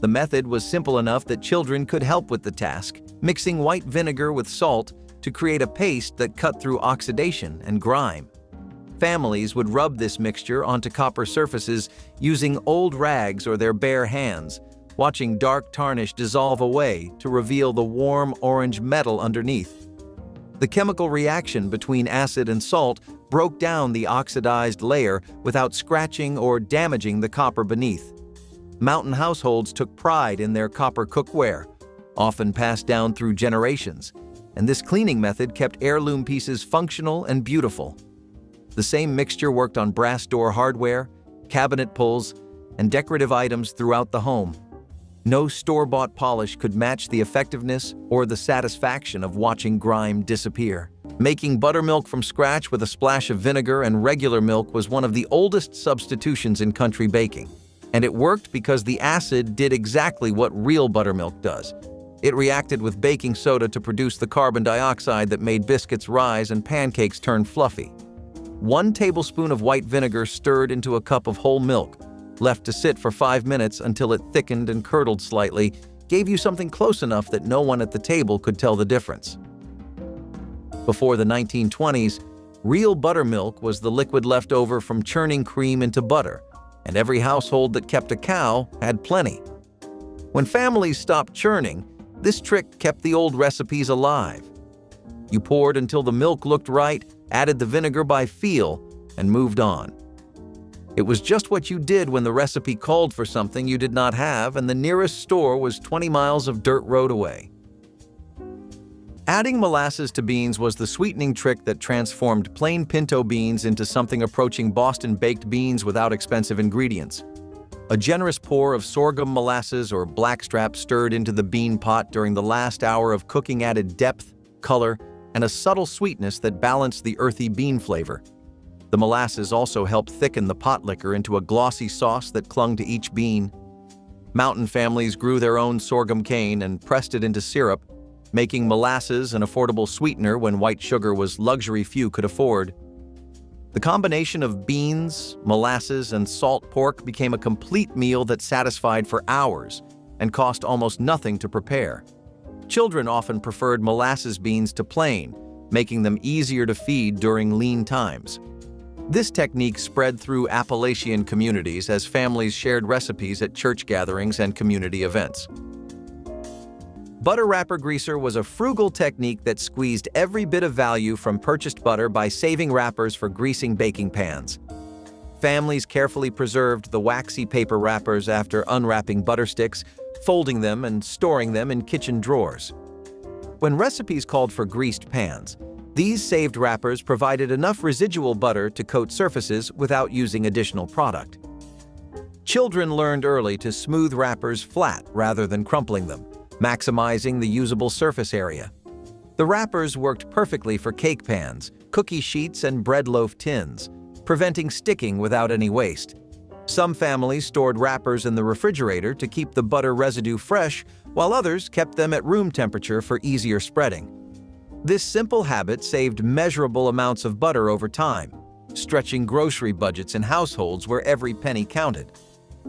The method was simple enough that children could help with the task, mixing white vinegar with salt to create a paste that cut through oxidation and grime. Families would rub this mixture onto copper surfaces using old rags or their bare hands, watching dark tarnish dissolve away to reveal the warm orange metal underneath. The chemical reaction between acid and salt broke down the oxidized layer without scratching or damaging the copper beneath. Mountain households took pride in their copper cookware, often passed down through generations, and this cleaning method kept heirloom pieces functional and beautiful. The same mixture worked on brass door hardware, cabinet pulls, and decorative items throughout the home. No store-bought polish could match the effectiveness or the satisfaction of watching grime disappear. Making buttermilk from scratch with a splash of vinegar and regular milk was one of the oldest substitutions in country baking. And it worked because the acid did exactly what real buttermilk does. It reacted with baking soda to produce the carbon dioxide that made biscuits rise and pancakes turn fluffy. 1 tablespoon of white vinegar stirred into a cup of whole milk, left to sit for 5 minutes until it thickened and curdled slightly, gave you something close enough that no one at the table could tell the difference. Before the 1920s, real buttermilk was the liquid left over from churning cream into butter, and every household that kept a cow had plenty. When families stopped churning, this trick kept the old recipes alive. You poured until the milk looked right, added the vinegar by feel, and moved on. It was just what you did when the recipe called for something you did not have and the nearest store was 20 miles of dirt road away. Adding molasses to beans was the sweetening trick that transformed plain pinto beans into something approaching Boston baked beans without expensive ingredients. A generous pour of sorghum molasses or blackstrap stirred into the bean pot during the last hour of cooking added depth, color, and a subtle sweetness that balanced the earthy bean flavor. The molasses also helped thicken the pot liquor into a glossy sauce that clung to each bean. Mountain families grew their own sorghum cane and pressed it into syrup, making molasses an affordable sweetener when white sugar was luxury few could afford. The combination of beans, molasses, and salt pork became a complete meal that satisfied for hours and cost almost nothing to prepare. Children often preferred molasses beans to plain, making them easier to feed during lean times. This technique spread through Appalachian communities as families shared recipes at church gatherings and community events. Butter wrapper greaser was a frugal technique that squeezed every bit of value from purchased butter by saving wrappers for greasing baking pans. Families carefully preserved the waxy paper wrappers after unwrapping butter sticks, folding them and storing them in kitchen drawers. When recipes called for greased pans, these saved wrappers provided enough residual butter to coat surfaces without using additional product. Children learned early to smooth wrappers flat rather than crumpling them, maximizing the usable surface area. The wrappers worked perfectly for cake pans, cookie sheets, and bread loaf tins, preventing sticking without any waste. Some families stored wrappers in the refrigerator to keep the butter residue fresh, while others kept them at room temperature for easier spreading. This simple habit saved measurable amounts of butter over time, stretching grocery budgets in households where every penny counted.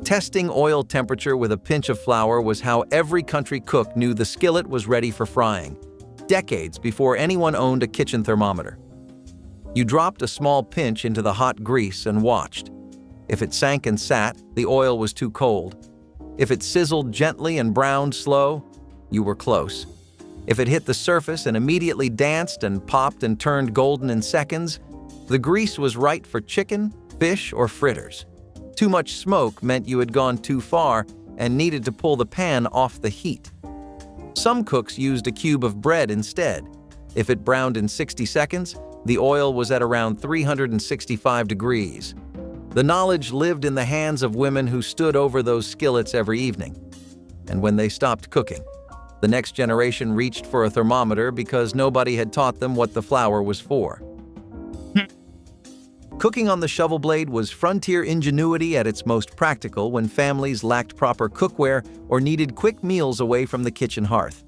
Testing oil temperature with a pinch of flour was how every country cook knew the skillet was ready for frying, decades before anyone owned a kitchen thermometer. You dropped a small pinch into the hot grease and watched. If it sank and sat, the oil was too cold. If it sizzled gently and browned slow, you were close. If it hit the surface and immediately danced and popped and turned golden in seconds, the grease was right for chicken, fish, or fritters. Too much smoke meant you had gone too far and needed to pull the pan off the heat. Some cooks used a cube of bread instead. If it browned in 60 seconds, the oil was at around 365 degrees. The knowledge lived in the hands of women who stood over those skillets every evening. And when they stopped cooking, the next generation reached for a thermometer because nobody had taught them what the flour was for. Cooking on the shovel blade was frontier ingenuity at its most practical when families lacked proper cookware or needed quick meals away from the kitchen hearth.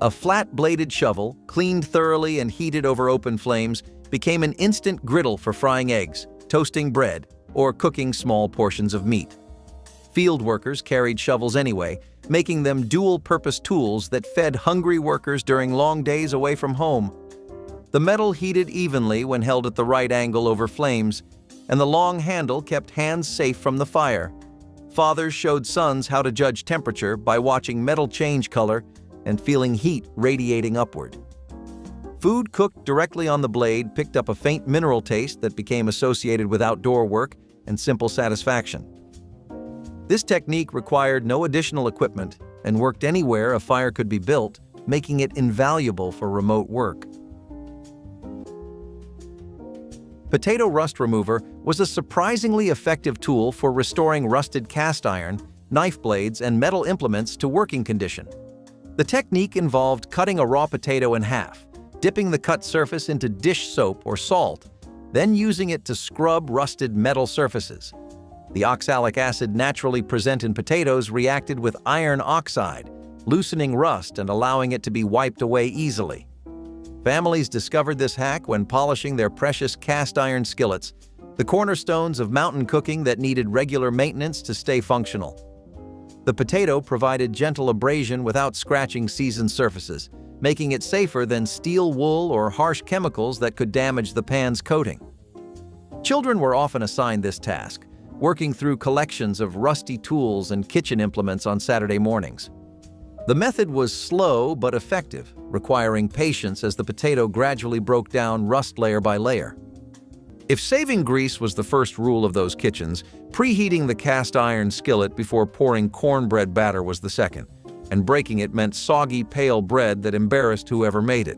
A flat-bladed shovel, cleaned thoroughly and heated over open flames, became an instant griddle for frying eggs, toasting bread, or cooking small portions of meat. Field workers carried shovels anyway, making them dual-purpose tools that fed hungry workers during long days away from home. The metal heated evenly when held at the right angle over flames, and the long handle kept hands safe from the fire. Fathers showed sons how to judge temperature by watching metal change color and feeling heat radiating upward. Food cooked directly on the blade picked up a faint mineral taste that became associated with outdoor work and simple satisfaction. This technique required no additional equipment and worked anywhere a fire could be built, making it invaluable for remote work. Potato rust remover was a surprisingly effective tool for restoring rusted cast iron, knife blades, and metal implements to working condition. The technique involved cutting a raw potato in half, dipping the cut surface into dish soap or salt, then using it to scrub rusted metal surfaces. The oxalic acid naturally present in potatoes reacted with iron oxide, loosening rust and allowing it to be wiped away easily. Families discovered this hack when polishing their precious cast iron skillets, the cornerstones of mountain cooking that needed regular maintenance to stay functional. The potato provided gentle abrasion without scratching seasoned surfaces, making it safer than steel wool or harsh chemicals that could damage the pan's coating. Children were often assigned this task, working through collections of rusty tools and kitchen implements on Saturday mornings. The method was slow but effective, requiring patience as the potato gradually broke down rust layer by layer. If saving grease was the first rule of those kitchens, preheating the cast iron skillet before pouring cornbread batter was the second, and breaking it meant soggy, pale bread that embarrassed whoever made it.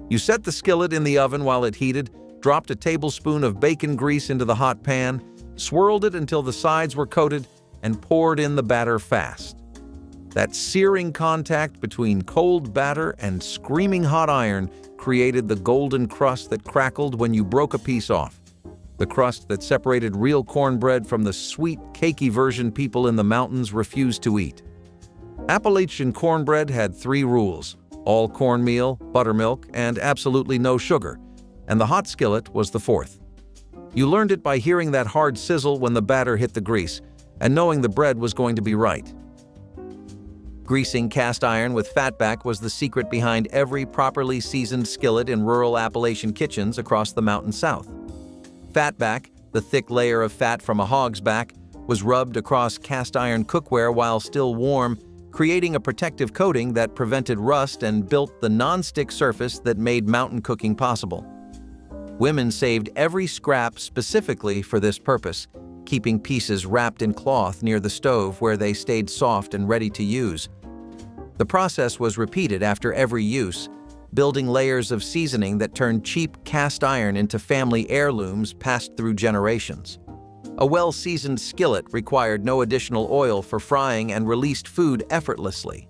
You set the skillet in the oven while it heated, dropped a tablespoon of bacon grease into the hot pan, swirled it until the sides were coated, and poured in the batter fast. That searing contact between cold batter and screaming hot iron created the golden crust that crackled when you broke a piece off. The crust that separated real cornbread from the sweet, cakey version people in the mountains refused to eat. Appalachian cornbread had 3 rules: all cornmeal, buttermilk, and absolutely no sugar, and the hot skillet was the 4th. You learned it by hearing that hard sizzle when the batter hit the grease, and knowing the bread was going to be right. Greasing cast iron with fatback was the secret behind every properly seasoned skillet in rural Appalachian kitchens across the mountain south. Fatback, the thick layer of fat from a hog's back, was rubbed across cast iron cookware while still warm, creating a protective coating that prevented rust and built the non-stick surface that made mountain cooking possible. Women saved every scrap specifically for this purpose, keeping pieces wrapped in cloth near the stove where they stayed soft and ready to use. The process was repeated after every use, building layers of seasoning that turned cheap cast iron into family heirlooms passed through generations. A well-seasoned skillet required no additional oil for frying and released food effortlessly.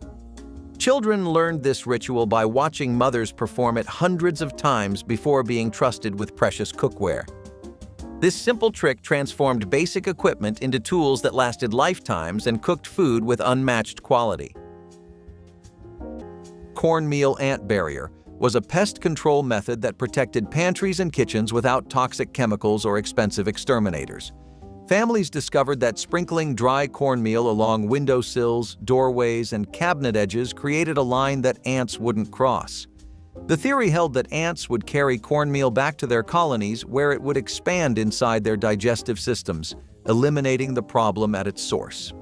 Children learned this ritual by watching mothers perform it hundreds of times before being trusted with precious cookware. This simple trick transformed basic equipment into tools that lasted lifetimes and cooked food with unmatched quality. Cornmeal ant barrier was a pest control method that protected pantries and kitchens without toxic chemicals or expensive exterminators. Families discovered that sprinkling dry cornmeal along windowsills, doorways, and cabinet edges created a line that ants wouldn't cross. The theory held that ants would carry cornmeal back to their colonies where it would expand inside their digestive systems, eliminating the problem at its source.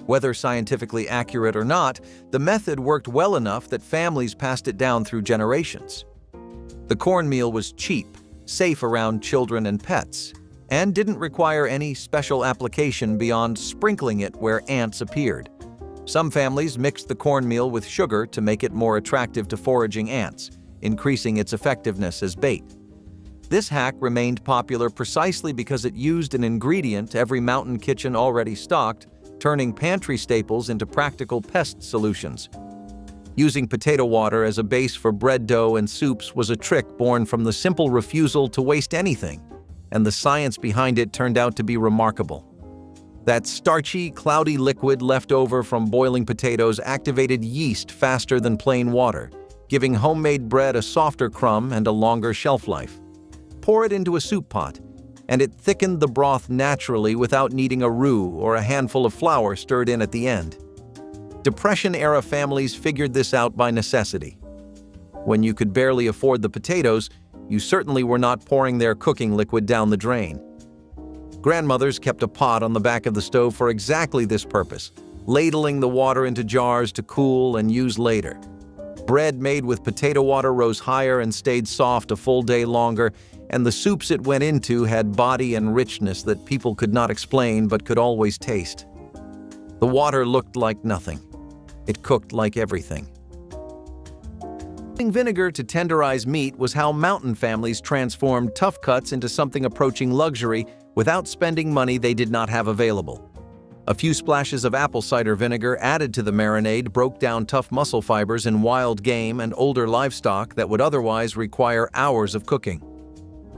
Whether scientifically accurate or not, the method worked well enough that families passed it down through generations. The cornmeal was cheap, safe around children and pets, and didn't require any special application beyond sprinkling it where ants appeared. Some families mixed the cornmeal with sugar to make it more attractive to foraging ants, increasing its effectiveness as bait. This hack remained popular precisely because it used an ingredient every mountain kitchen already stocked, turning pantry staples into practical pest solutions. Using potato water as a base for bread dough and soups was a trick born from the simple refusal to waste anything, and the science behind it turned out to be remarkable. That starchy, cloudy liquid left over from boiling potatoes activated yeast faster than plain water, giving homemade bread a softer crumb and a longer shelf life. Pour it into a soup pot, and it thickened the broth naturally without needing a roux or a handful of flour stirred in at the end. Depression-era families figured this out by necessity. When you could barely afford the potatoes, you certainly were not pouring their cooking liquid down the drain. Grandmothers kept a pot on the back of the stove for exactly this purpose, ladling the water into jars to cool and use later. Bread made with potato water rose higher and stayed soft a full day longer, and the soups it went into had body and richness that people could not explain but could always taste. The water looked like nothing. It cooked like everything. Using vinegar to tenderize meat was how mountain families transformed tough cuts into something approaching luxury without spending money they did not have available. A few splashes of apple cider vinegar added to the marinade broke down tough muscle fibers in wild game and older livestock that would otherwise require hours of cooking.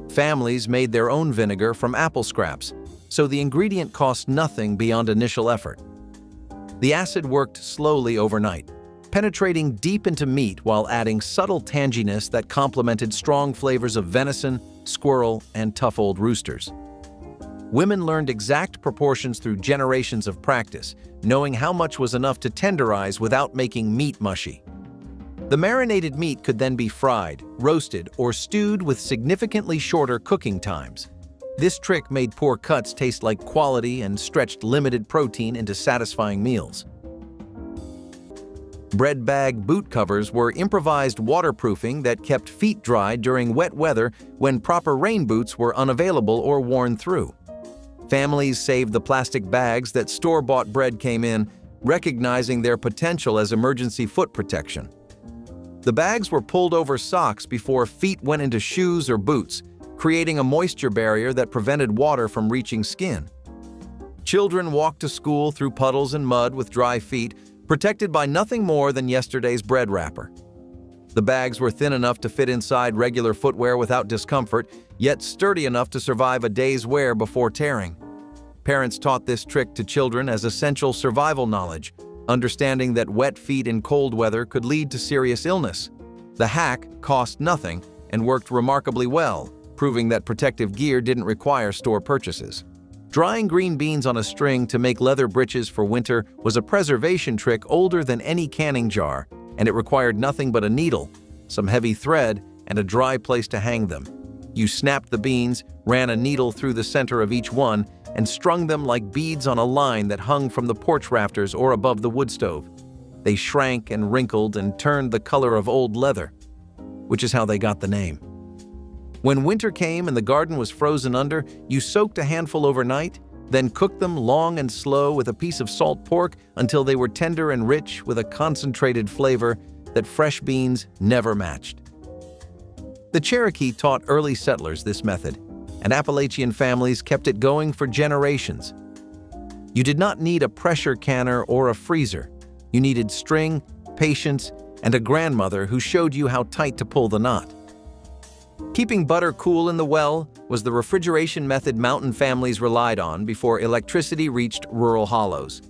Families made their own vinegar from apple scraps, so the ingredient cost nothing beyond initial effort. The acid worked slowly overnight, penetrating deep into meat while adding subtle tanginess that complemented strong flavors of venison, squirrel, and tough old roosters. Women learned exact proportions through generations of practice, knowing how much was enough to tenderize without making meat mushy. The marinated meat could then be fried, roasted, or stewed with significantly shorter cooking times. This trick made poor cuts taste like quality and stretched limited protein into satisfying meals. Bread bag boot covers were improvised waterproofing that kept feet dry during wet weather when proper rain boots were unavailable or worn through. Families saved the plastic bags that store-bought bread came in, recognizing their potential as emergency foot protection. The bags were pulled over socks before feet went into shoes or boots, creating a moisture barrier that prevented water from reaching skin. Children walked to school through puddles and mud with dry feet, protected by nothing more than yesterday's bread wrapper. The bags were thin enough to fit inside regular footwear without discomfort, yet sturdy enough to survive a day's wear before tearing. Parents taught this trick to children as essential survival knowledge, understanding that wet feet in cold weather could lead to serious illness. The hack cost nothing and worked remarkably well, proving that protective gear didn't require store purchases. Drying green beans on a string to make leather britches for winter was a preservation trick older than any canning jar, and it required nothing but a needle, some heavy thread, and a dry place to hang them. You snapped the beans, ran a needle through the center of each one, and strung them like beads on a line that hung from the porch rafters or above the wood stove. They shrank and wrinkled and turned the color of old leather, which is how they got the name. When winter came and the garden was frozen under, you soaked a handful overnight, then cooked them long and slow with a piece of salt pork until they were tender and rich with a concentrated flavor that fresh beans never matched. The Cherokee taught early settlers this method, and Appalachian families kept it going for generations. You did not need a pressure canner or a freezer. You needed string, patience, and a grandmother who showed you how tight to pull the knot. Keeping butter cool in the well was the refrigeration method mountain families relied on before electricity reached rural hollows.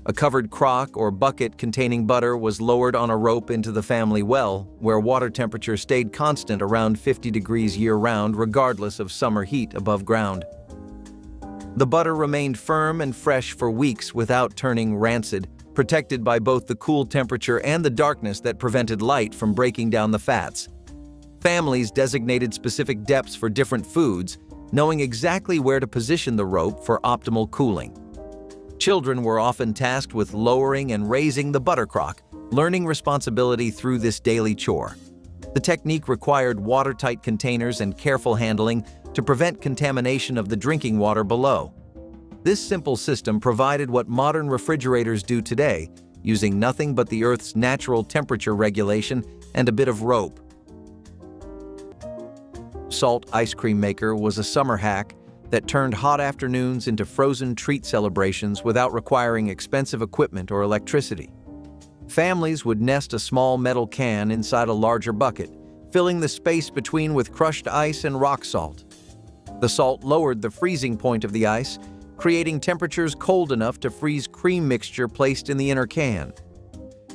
A covered crock or bucket containing butter was lowered on a rope into the family well, where water temperature stayed constant around 50 degrees year-round regardless of summer heat above ground. The butter remained firm and fresh for weeks without turning rancid, protected by both the cool temperature and the darkness that prevented light from breaking down the fats. Families designated specific depths for different foods, knowing exactly where to position the rope for optimal cooling. Children were often tasked with lowering and raising the butter crock, learning responsibility through this daily chore. The technique required watertight containers and careful handling to prevent contamination of the drinking water below. This simple system provided what modern refrigerators do today, using nothing but the Earth's natural temperature regulation and a bit of rope. Salt ice cream maker was a summer hack that turned hot afternoons into frozen treat celebrations without requiring expensive equipment or electricity. Families would nest a small metal can inside a larger bucket, filling the space between with crushed ice and rock salt. The salt lowered the freezing point of the ice, creating temperatures cold enough to freeze cream mixture placed in the inner can.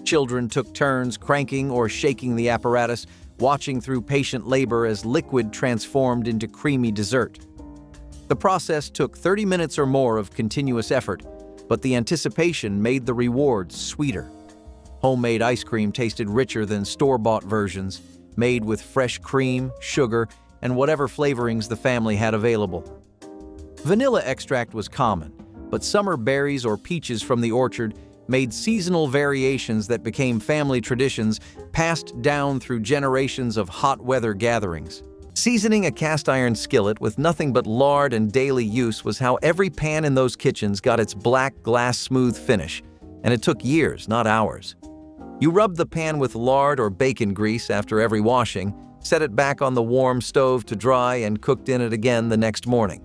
Children took turns cranking or shaking the apparatus, watching through patient labor as liquid transformed into creamy dessert. The process took 30 minutes or more of continuous effort, but the anticipation made the rewards sweeter. Homemade ice cream tasted richer than store-bought versions, made with fresh cream, sugar, and whatever flavorings the family had available. Vanilla extract was common, but summer berries or peaches from the orchard made seasonal variations that became family traditions passed down through generations of hot weather gatherings. Seasoning a cast iron skillet with nothing but lard and daily use was how every pan in those kitchens got its black glass smooth finish, and it took years, not hours. You rubbed the pan with lard or bacon grease after every washing, set it back on the warm stove to dry, and cooked in it again the next morning.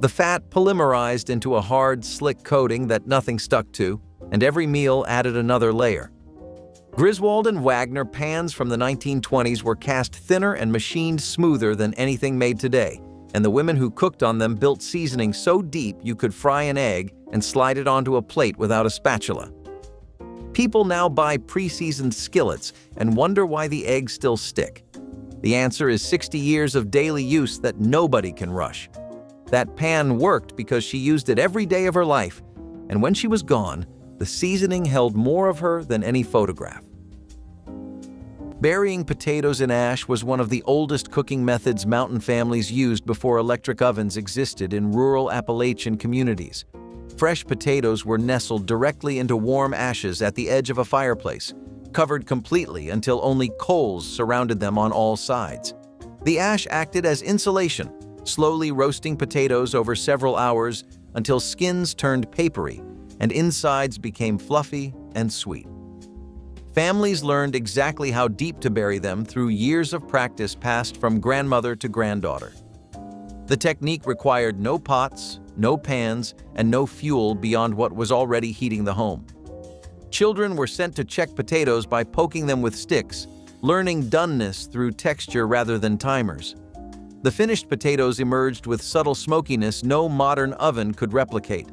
The fat polymerized into a hard, slick coating that nothing stuck to, and every meal added another layer. Griswold and Wagner pans from the 1920s were cast thinner and machined smoother than anything made today, and the women who cooked on them built seasoning so deep you could fry an egg and slide it onto a plate without a spatula. People now buy pre-seasoned skillets and wonder why the eggs still stick. The answer is 60 years of daily use that nobody can rush. That pan worked because she used it every day of her life, and when she was gone, the seasoning held more of her than any photograph. Burying potatoes in ash was one of the oldest cooking methods mountain families used before electric ovens existed in rural Appalachian communities. Fresh potatoes were nestled directly into warm ashes at the edge of a fireplace, covered completely until only coals surrounded them on all sides. The ash acted as insulation, slowly roasting potatoes over several hours until skins turned papery and insides became fluffy and sweet. Families learned exactly how deep to bury them through years of practice passed from grandmother to granddaughter. The technique required no pots, no pans, and no fuel beyond what was already heating the home. Children were sent to check potatoes by poking them with sticks, learning doneness through texture rather than timers. The finished potatoes emerged with subtle smokiness no modern oven could replicate.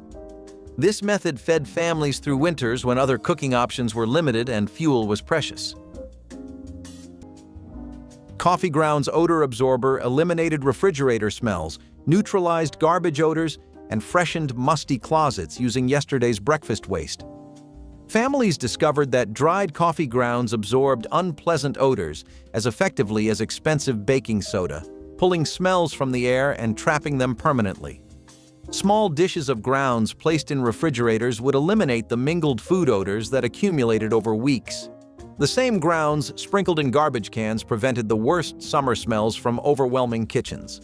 This method fed families through winters when other cooking options were limited and fuel was precious. Coffee grounds odor absorber eliminated refrigerator smells, neutralized garbage odors, and freshened musty closets using yesterday's breakfast waste. Families discovered that dried coffee grounds absorbed unpleasant odors as effectively as expensive baking soda, pulling smells from the air and trapping them permanently. Small dishes of grounds placed in refrigerators would eliminate the mingled food odors that accumulated over weeks. The same grounds sprinkled in garbage cans prevented the worst summer smells from overwhelming kitchens.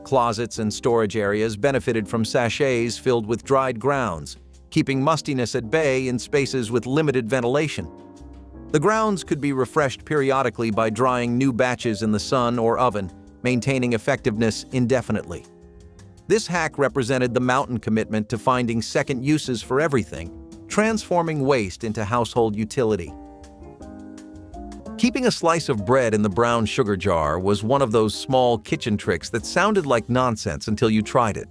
Closets and storage areas benefited from sachets filled with dried grounds, keeping mustiness at bay in spaces with limited ventilation. The grounds could be refreshed periodically by drying new batches in the sun or oven, maintaining effectiveness indefinitely. This hack represented the mountain commitment to finding second uses for everything, transforming waste into household utility. Keeping a slice of bread in the brown sugar jar was one of those small kitchen tricks that sounded like nonsense until you tried it.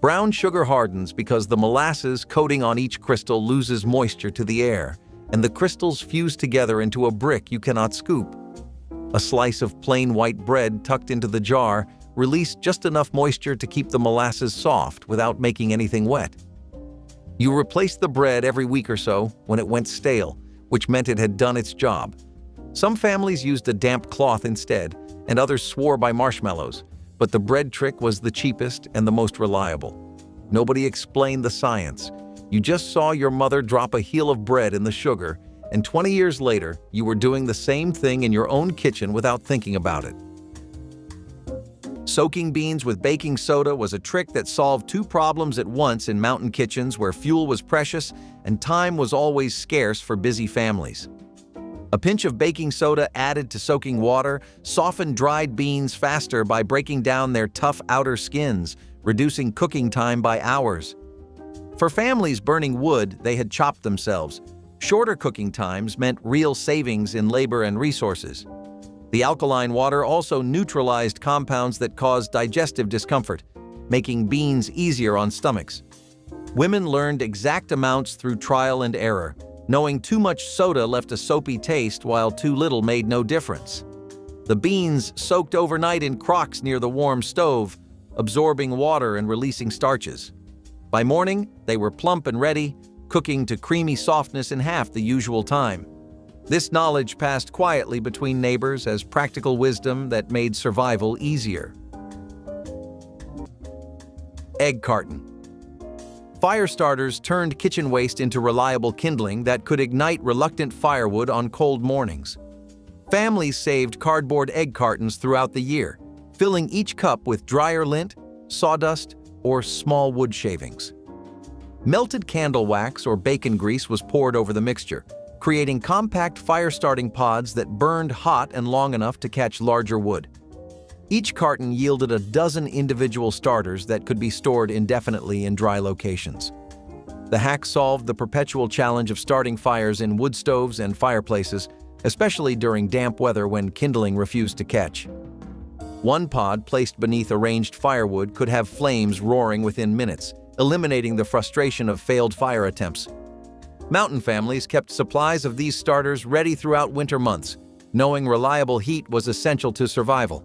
Brown sugar hardens because the molasses coating on each crystal loses moisture to the air, and the crystals fuse together into a brick you cannot scoop. A slice of plain white bread tucked into the jar released just enough moisture to keep the molasses soft without making anything wet. You replaced the bread every week or so when it went stale, which meant it had done its job. Some families used a damp cloth instead, and others swore by marshmallows, but the bread trick was the cheapest and the most reliable. Nobody explained the science. You just saw your mother drop a heel of bread in the sugar, and 20 years later, you were doing the same thing in your own kitchen without thinking about it. Soaking beans with baking soda was a trick that solved two problems at once in mountain kitchens where fuel was precious and time was always scarce for busy families. A pinch of baking soda added to soaking water softened dried beans faster by breaking down their tough outer skins, reducing cooking time by hours. For families burning wood, they had chopped themselves. Shorter cooking times meant real savings in labor and resources. The alkaline water also neutralized compounds that caused digestive discomfort, making beans easier on stomachs. Women learned exact amounts through trial and error, knowing too much soda left a soapy taste while too little made no difference. The beans soaked overnight in crocks near the warm stove, absorbing water and releasing starches. By morning, they were plump and ready, cooking to creamy softness in half the usual time. This knowledge passed quietly between neighbors as practical wisdom that made survival easier. Egg carton. Fire starters turned kitchen waste into reliable kindling that could ignite reluctant firewood on cold mornings. Families saved cardboard egg cartons throughout the year, filling each cup with dryer lint, sawdust, or small wood shavings. Melted candle wax or bacon grease was poured over the mixture, creating compact fire-starting pods that burned hot and long enough to catch larger wood. Each carton yielded a dozen individual starters that could be stored indefinitely in dry locations. The hack solved the perpetual challenge of starting fires in wood stoves and fireplaces, especially during damp weather when kindling refused to catch. One pod placed beneath arranged firewood could have flames roaring within minutes, eliminating the frustration of failed fire attempts. Mountain families kept supplies of these starters ready throughout winter months, knowing reliable heat was essential to survival.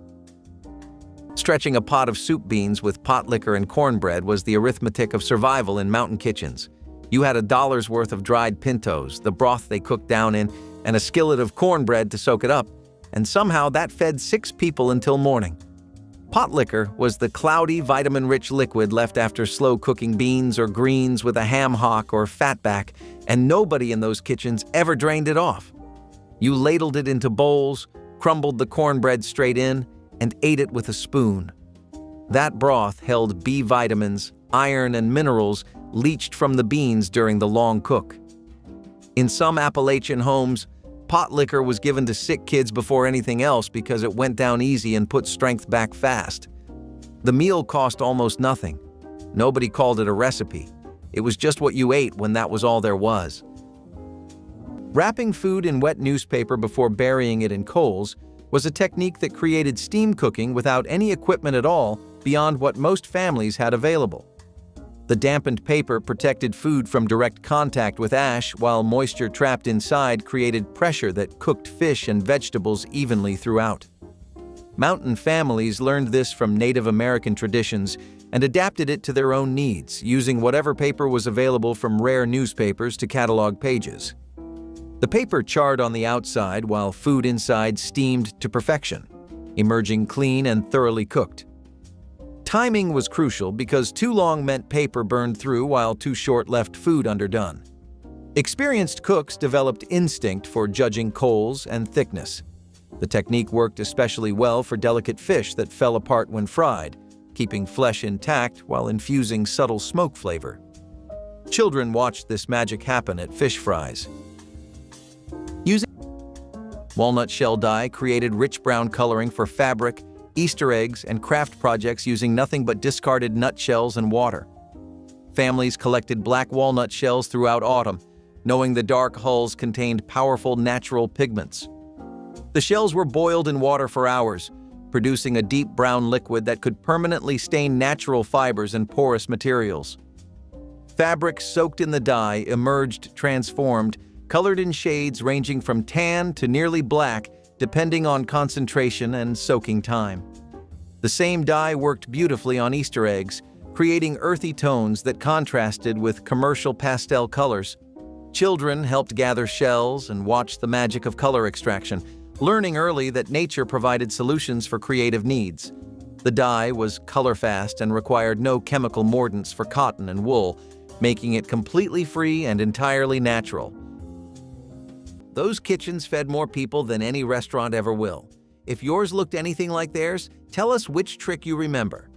Stretching a pot of soup beans with pot liquor and cornbread was the arithmetic of survival in mountain kitchens. You had $1's worth of dried pintos, the broth they cooked down in, and a skillet of cornbread to soak it up, and somehow that fed 6 people until morning. Pot liquor was the cloudy, vitamin-rich liquid left after slow-cooking beans or greens with a ham hock or fatback, and nobody in those kitchens ever drained it off. You ladled it into bowls, crumbled the cornbread straight in, and ate it with a spoon. That broth held B vitamins, iron, and minerals leached from the beans during the long cook. In some Appalachian homes, pot liquor was given to sick kids before anything else because it went down easy and put strength back fast. The meal cost almost nothing. Nobody called it a recipe. It was just what you ate when that was all there was. Wrapping food in wet newspaper before burying it in coals was a technique that created steam cooking without any equipment at all beyond what most families had available. The dampened paper protected food from direct contact with ash, while moisture trapped inside created pressure that cooked fish and vegetables evenly throughout. Mountain families learned this from Native American traditions and adapted it to their own needs, using whatever paper was available from rare newspapers to catalog pages. The paper charred on the outside while food inside steamed to perfection, emerging clean and thoroughly cooked. Timing was crucial because too long meant paper burned through while too short left food underdone. Experienced cooks developed instinct for judging coals and thickness. The technique worked especially well for delicate fish that fell apart when fried, keeping flesh intact while infusing subtle smoke flavor. Children watched this magic happen at fish fries. Using walnut shell dye created rich brown coloring for fabric, Easter eggs, and craft projects using nothing but discarded nut shells and water. Families collected black walnut shells throughout autumn, knowing the dark hulls contained powerful natural pigments. The shells were boiled in water for hours, producing a deep brown liquid that could permanently stain natural fibers and porous materials. Fabric soaked in the dye emerged transformed, colored in shades ranging from tan to nearly black, depending on concentration and soaking time. The same dye worked beautifully on Easter eggs, creating earthy tones that contrasted with commercial pastel colors. Children helped gather shells and watch the magic of color extraction, learning early that nature provided solutions for creative needs. The dye was color-fast and required no chemical mordants for cotton and wool, making it completely free and entirely natural. Those kitchens fed more people than any restaurant ever will. If yours looked anything like theirs, tell us which trick you remember.